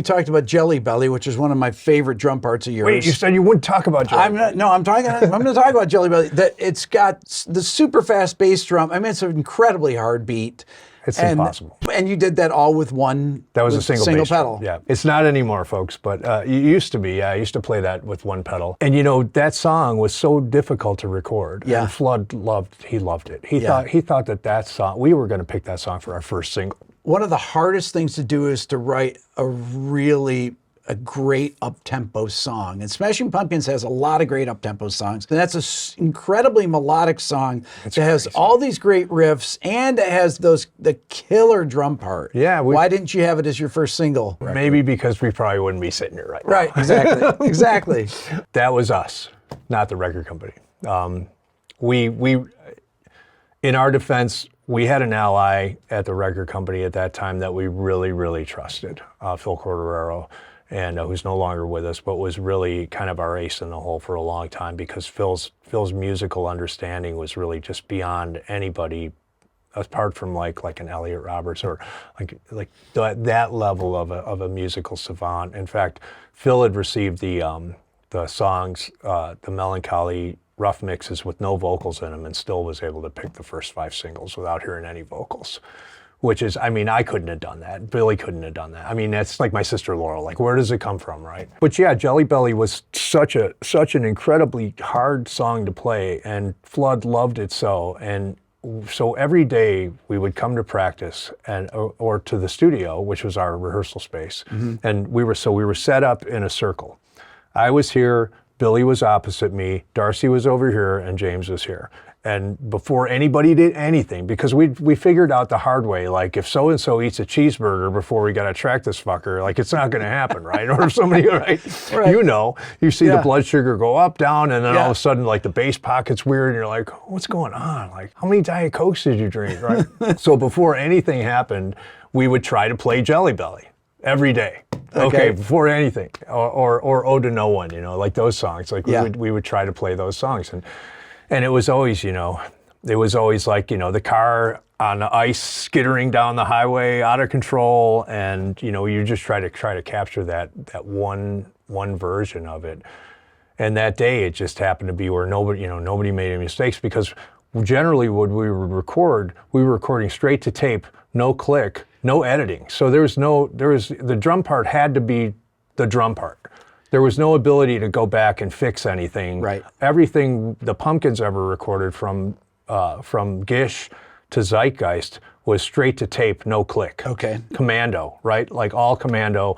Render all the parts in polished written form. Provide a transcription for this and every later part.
You talked about JellyBelly, which is one of my favorite drum parts of yours. Wait, you said you wouldn't talk about JellyBelly. I'm going to talk about JellyBelly. That it's got the super fast bass drum. I mean, it's an incredibly hard beat. It's impossible. And you did that all with one. That was a single pedal. Drum. Yeah, it's not anymore, folks. But it used to be. Yeah, I used to play that with one pedal. And you know, that song was so difficult to record. Yeah. And Flood loved it. He thought that song. We were going to pick that song for our first single. One of the hardest things to do is to write a great up-tempo song. And Smashing Pumpkins has a lot of great up-tempo songs. And that's an incredibly melodic song that has all these great riffs, and it has the killer drum part. Yeah. Why didn't you have it as your first single? Maybe because we probably wouldn't be sitting here right now. Right, exactly. Exactly. That was us, not the record company. We in our defense, we had an ally at the record company at that time that we really, really trusted, Phil Corderero, and who's no longer with us, but was really kind of our ace in the hole for a long time, because Phil's musical understanding was really just beyond anybody, apart from like an Elliot Roberts or like that level of a musical savant. In fact, Phil had received the songs, the Mellon Collie rough mixes with no vocals in them, and still was able to pick the first 5 singles without hearing any vocals. Which is, I mean, I couldn't have done that. Billy couldn't have done that. I mean, that's like my sister Laurel. Like, where does it come from, right? But yeah, JellyBelly was such an incredibly hard song to play, and Flood loved it so. And so every day we would come to practice or to the studio, which was our rehearsal space, and we were set up in a circle. I was here, Billy was opposite me, Darcy was over here, and James was here. And before anybody did anything, because we figured out the hard way, like if so-and-so eats a cheeseburger before we got to track this fucker, like it's not going to happen, right? Or if somebody, right? You know, you see the blood sugar go up, down, and then all of a sudden, like the bass pocket's weird, and you're like, what's going on? Like, how many Diet Cokes did you drink, right? So before anything happened, we would try to play JellyBelly every day. Okay, before anything, or Ode to No One, you know, like those songs. Like we would try to play those songs, and it was always, you know, like, you know, the car on the ice skittering down the highway out of control, and you know, you just try to capture that one version of it. And that day, it just happened to be where nobody made any mistakes, because generally when we would record, we were recording straight to tape, no click, no editing. So the drum part had to be the drum part. There was no ability to go back and fix anything. Right. Everything the Pumpkins ever recorded from Gish to Zeitgeist was straight to tape, no click. Okay. Commando, right? Like all commando,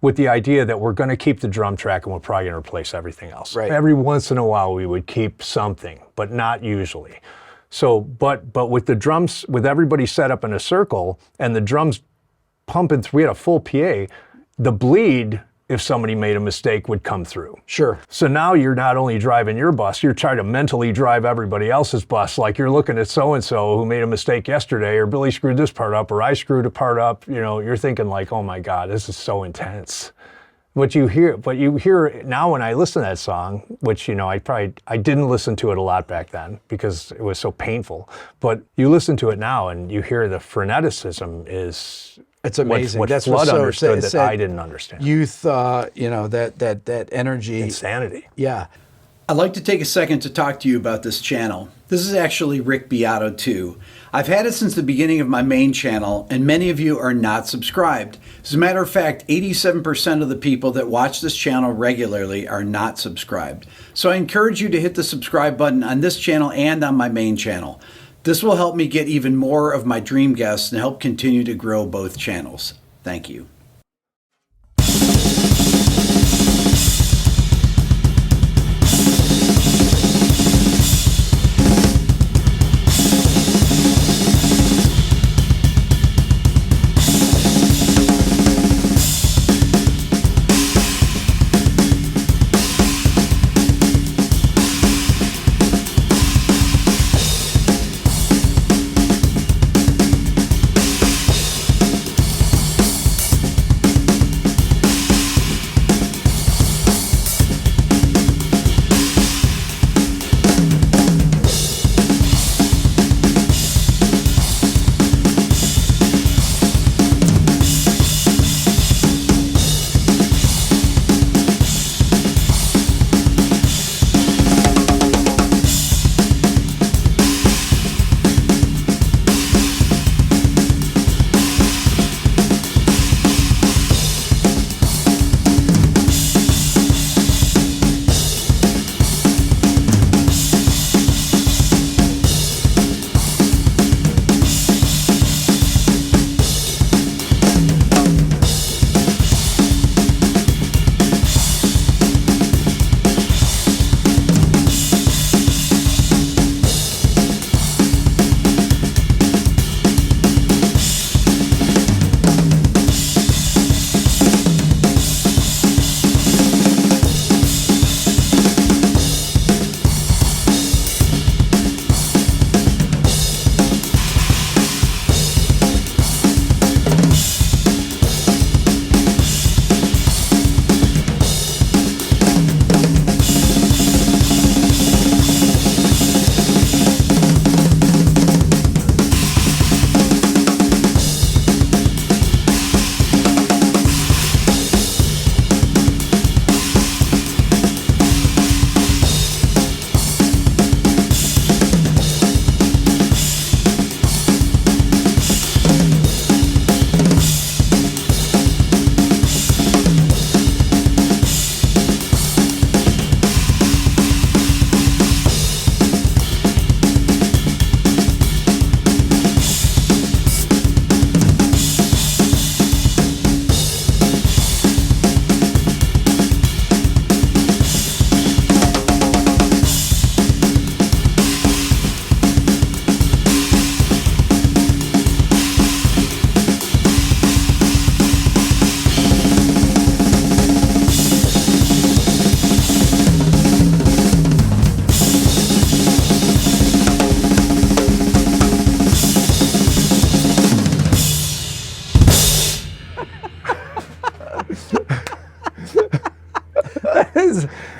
with the idea that we're going to keep the drum track and we're probably going to replace everything else. Right. Every once in a while we would keep something, but not usually. So, but with the drums, with everybody set up in a circle and the drums pumping, we had a full PA, the bleed, if somebody made a mistake, would come through. Sure. So now you're not only driving your bus, you're trying to mentally drive everybody else's bus. Like you're looking at so-and-so who made a mistake yesterday, or Billy screwed this part up, or I screwed a part up. You know, you're thinking like, oh my God, this is so intense. But you hear now when I listen to that song, which, you know, I didn't listen to it a lot back then because it was so painful. But you listen to it now and you hear the freneticism is... It's amazing. What That's Flood what understood that I didn't understand. Youth, you know, that energy. Insanity. Yeah. I'd like to take a second to talk to you about this channel. This is actually Rick Beato 2. I've had it since the beginning of my main channel, and many of you are not subscribed. As a matter of fact, 87% of the people that watch this channel regularly are not subscribed. So I encourage you to hit the subscribe button on this channel and on my main channel. This will help me get even more of my dream guests and help continue to grow both channels. Thank you.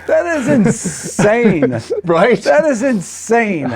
That is insane. Right? That is insane.